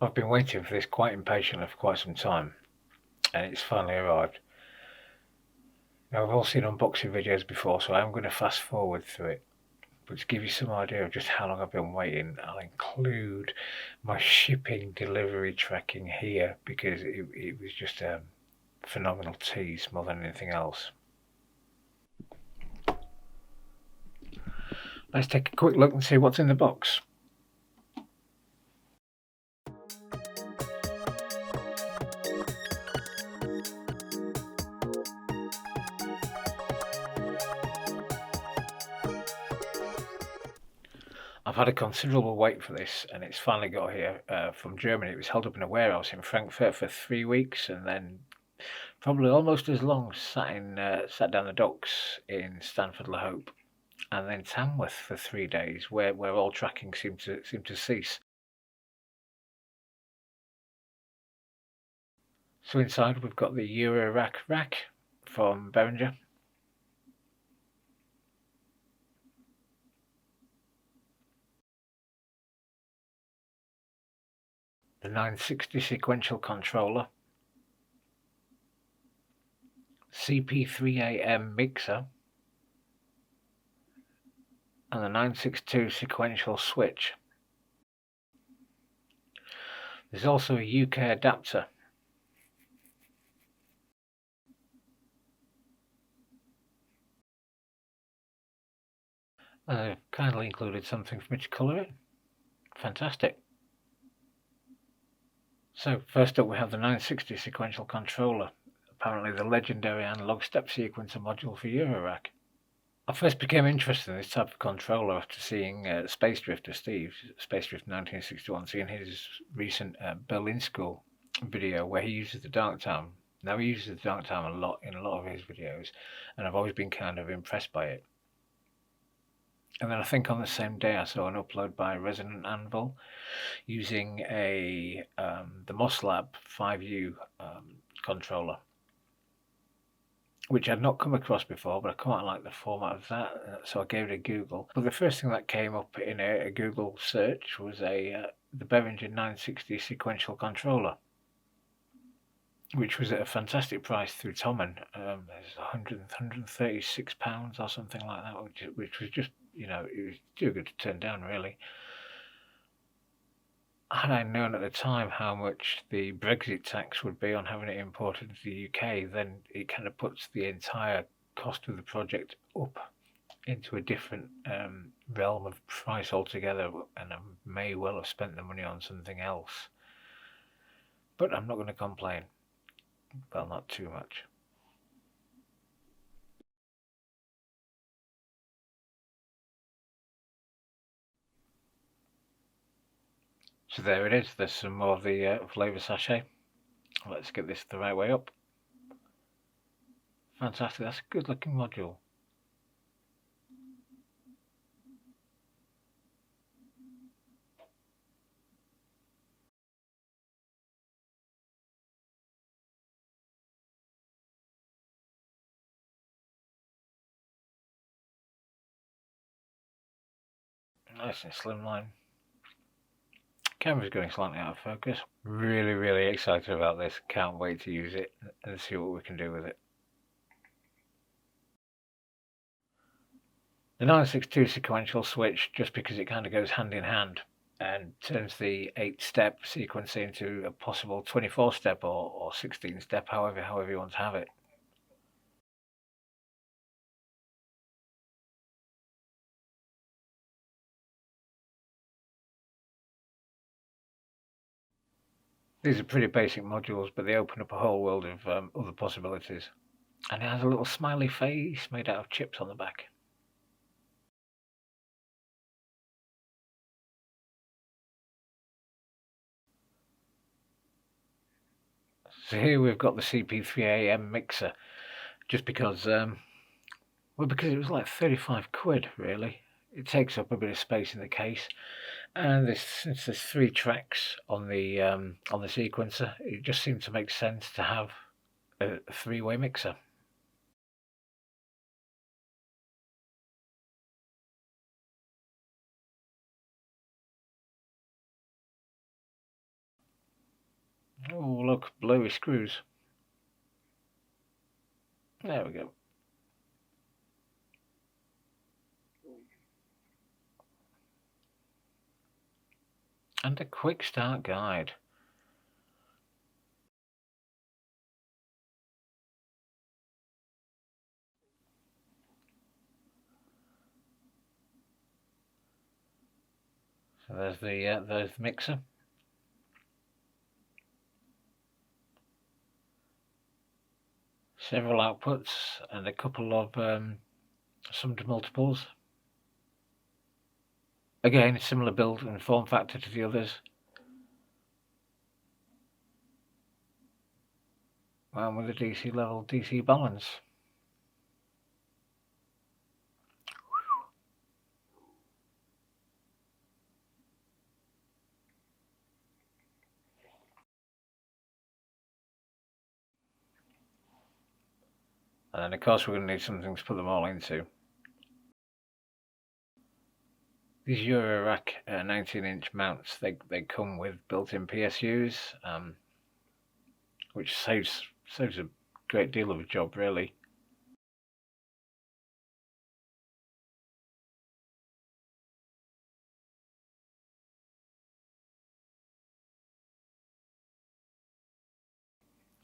I've been waiting for this quite impatiently for quite some time, and it's finally arrived. Now, we've all seen unboxing videos before, so I'm going to fast forward through it. But to give you some idea of just how long I've been waiting, I'll include my shipping delivery tracking here, because it was just a phenomenal tease more than anything else. Let's take a quick look and see what's in the box. I've had a considerable wait for this, and it's finally got here from Germany. It was held up in a warehouse in Frankfurt for 3 weeks, and then probably almost as long sat down the docks in Stanford-le-Hope, and then Tamworth for 3 days, where all tracking seemed to cease. So inside we've got the Eurorack rack from Behringer. The 960 Sequential Controller. CP3A-M mixer. And the 962 Sequential Switch. There's also a UK adapter. They've kindly included something for me to colour it. Fantastic. So first up we have the 960 Sequential Controller, apparently the legendary analog step sequencer module for Eurorack. I first became interested in this type of controller after seeing Space Drifter Steve, Space Drifter 1961, seeing his recent Berlin School video where he uses the dark time. Now he uses the dark time a lot in a lot of his videos, and I've always been kind of impressed by it. And then I think on the same day I saw an upload by Resonant Anvil using the MOSLab 5U controller, which I'd not come across before, but I quite like the format of that, so I gave it a Google. But the first thing that came up in a Google search was the Behringer 960 Sequential Controller, which was at a fantastic price through Tommen. It's £136 or something like that, which was just, it was too good to turn down, really. Had I known at the time how much the Brexit tax would be on having it imported to the UK, then it kind of puts the entire cost of the project up into a different realm of price altogether, and I may well have spent the money on something else. But I'm not going to complain. Well, not too much. So there it is. There's some more of the flavour sachet. Let's get this the right way up. Fantastic. That's a good looking module. Nice and slimline. Camera's going slightly out of focus. Really excited about this. Can't wait to use it and see what we can do with it. The 962 Sequential Switch, just because it kind of goes hand in hand and turns the 8-step sequence into a possible 24-step or 16-step, however you want to have it. These are pretty basic modules, but they open up a whole world of other possibilities. And it has a little smiley face made out of chips on the back. So here we've got the CP3A-M mixer, just because, because it was like 35 quid, really. It takes up a bit of space in the case, and since there's 3 tracks on the sequencer, it just seemed to make sense to have a 3-way mixer. Oh, look, blurry screws. There we go. And a quick start guide. So there's the mixer. Several outputs and a couple of summed multiples. Again, a similar build and form factor to the others. And with a DC level DC balance. And then of course we're going to need something to put them all into. These Eurorack 19-inch mounts, they come with built-in PSUs, which saves a great deal of a job, really.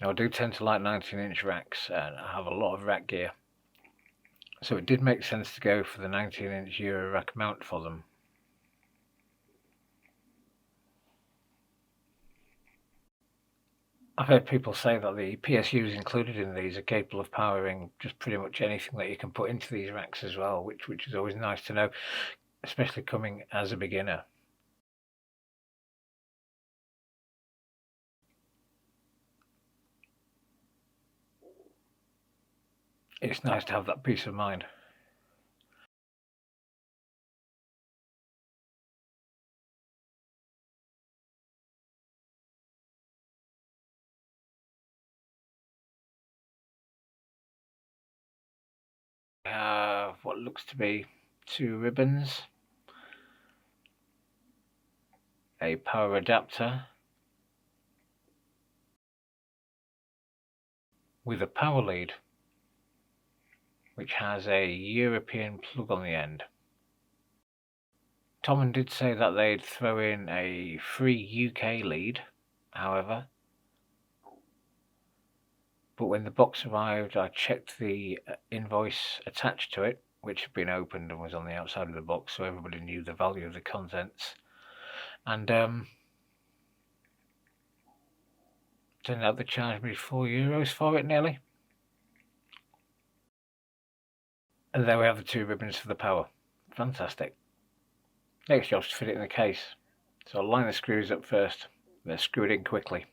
Now, I do tend to like 19-inch racks, and I have a lot of rack gear, so it did make sense to go for the 19-inch Eurorack mount for them. I've heard people say that the PSUs included in these are capable of powering just pretty much anything that you can put into these racks as well, which is always nice to know, especially coming as a beginner. It's nice to have that peace of mind. We have what looks to be 2 ribbons, a power adapter with a power lead, which has a European plug on the end. Tom did say that they'd throw in a free UK lead, however, but when the box arrived I checked the invoice attached to it, which had been opened and was on the outside of the box, so everybody knew the value of the contents, and turned out they charged me €4 for it nearly. And there we have the 2 ribbons for the power. Fantastic. Next job's to fit it in the case. So I'll line the screws up first. They're screwed in quickly.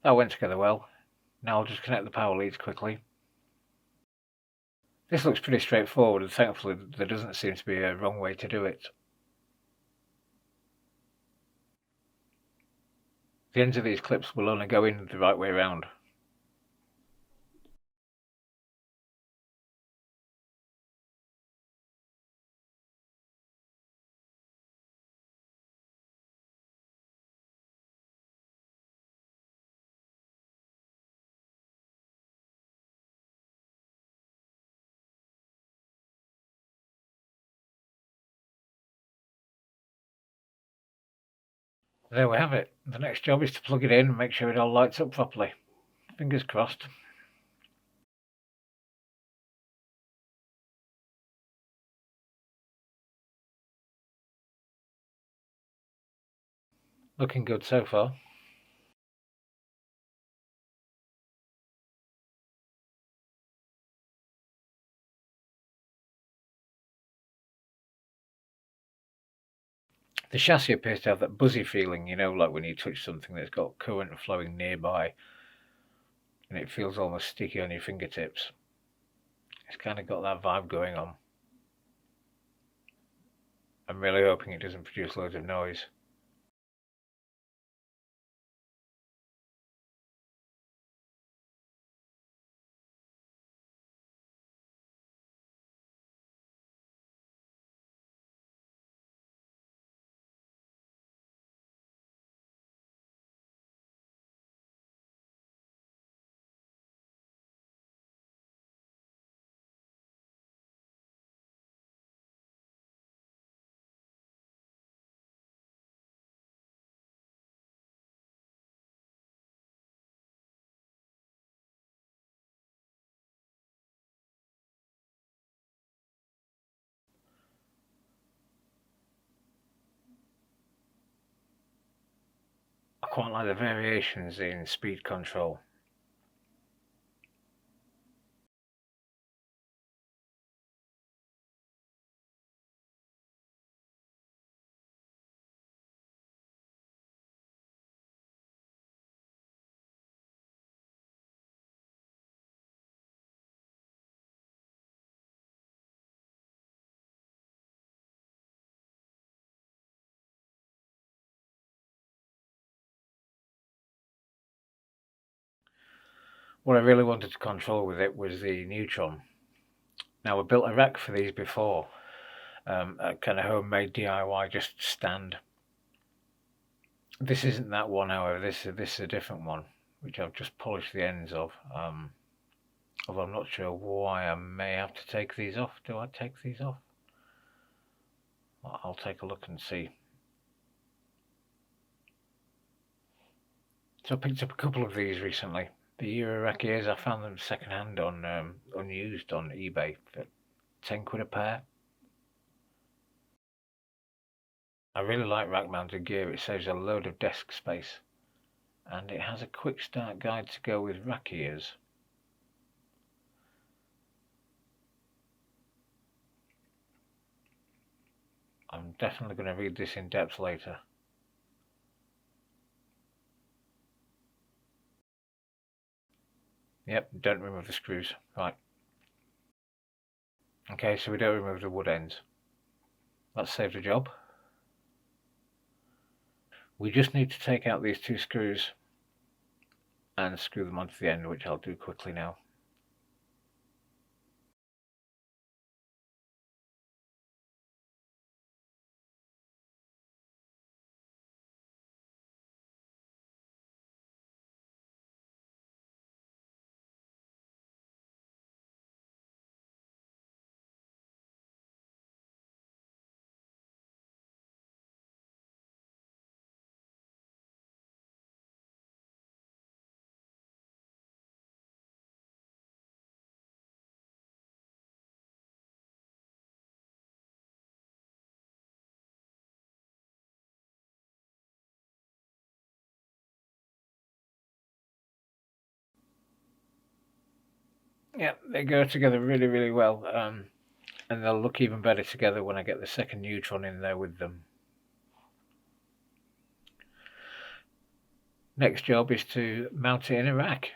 That went together well. Now I'll just connect the power leads quickly. This looks pretty straightforward, and thankfully there doesn't seem to be a wrong way to do it. The ends of these clips will only go in the right way around. There we have it. The next job is to plug it in and make sure it all lights up properly. fingers crossed. Looking good so far. The chassis appears to have that buzzy feeling, you know, like when you touch something that's got current flowing nearby and it feels almost sticky on your fingertips. It's kind of got that vibe going on. I'm really hoping it doesn't produce loads of noise. I quite like the variations in speed control. What I really wanted to control with it was the Neutron. Now, I built a rack for these before, a kind of homemade DIY just stand. This isn't that one, however. This is a different one, which I've just polished the ends of. Although I'm not sure why. I may have to take these off. Do I take these off? I'll take a look and see. So I picked up a couple of these recently. The Eurorack ears, I found them secondhand on unused on eBay for 10 quid a pair. I really like rack mounted gear. It saves a load of desk space, and it has a quick start guide to go with rack ears. I'm definitely going to read this in depth later. Yep, don't remove the screws. Right. Okay, so we don't remove the wood ends. That saves a job. We just need to take out these two screws and screw them onto the end, which I'll do quickly now. Yeah, they go together really, really well, and they'll look even better together when I get the second Neutron in there with them. Next job is to mount it in a rack.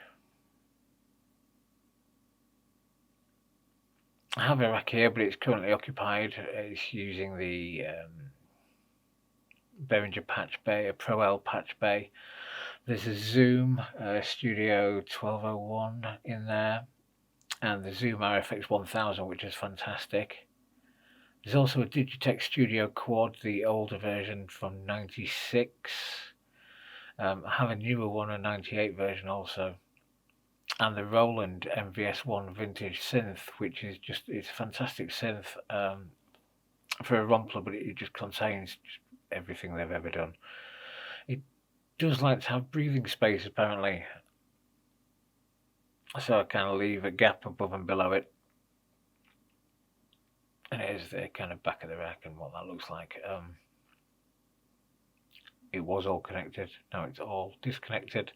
I have a rack here, but it's currently occupied. It's using the Behringer Patchbay, a Proel Patchbay. There's a Zoom Studio 1201 in there, and the Zoom RFX 1000, which is fantastic. There's also a DigiTech Studio Quad, the older version from '96. I have a newer one, a '98 version also. And the Roland M-VS1 Vintage Synth, which is just, it's a fantastic synth for a Rompler, but it just contains everything they've ever done. It does like to have breathing space, apparently. so I kind of leave a gap above and below it. And here's the kind of back of the rack and what that looks like. It was all connected, now it's all disconnected.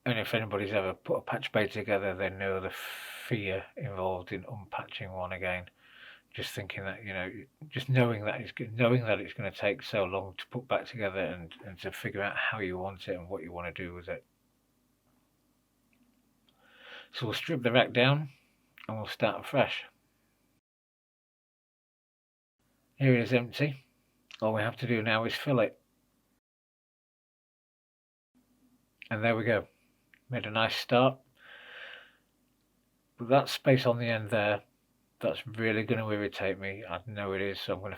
And if anybody's ever put a patch bay together, they know the fear involved in unpatching one again. Just thinking that, you know, just knowing that it's going to take so long to put back together and to figure out how you want it and what you want to do with it. So we'll strip the rack down and we'll start afresh. Here it is empty. All we have to do now is fill it. And there we go. Made a nice start. But that space on the end there, that's really going to irritate me. I know it is, so I'm going to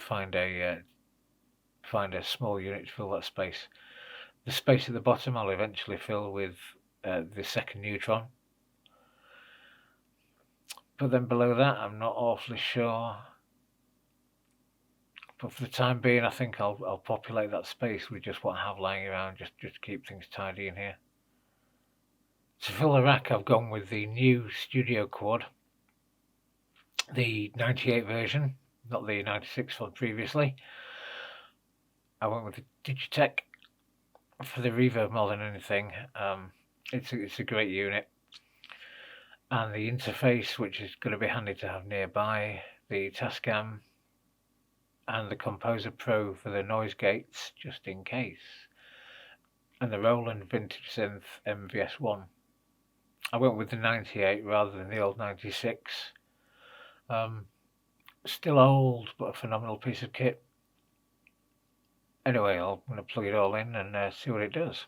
find a small unit to fill that space. The space at the bottom I'll eventually fill with the second Neutron. But then below that, I'm not awfully sure. But for the time being, I think I'll populate that space with just what I have lying around, just to keep things tidy in here. To fill the rack, I've gone with the new Studio Quad, the 98 version, not the 96 one previously. I went with the DigiTech for the reverb more than anything. It's a great unit. And the interface, which is going to be handy to have nearby, the Tascam, and the Composer Pro for the noise gates, just in case. And the Roland Vintage Synth M-VS1. I went with the 98 rather than the old 96. Still old, but a phenomenal piece of kit. Anyway, I'm going to plug it all in and see what it does.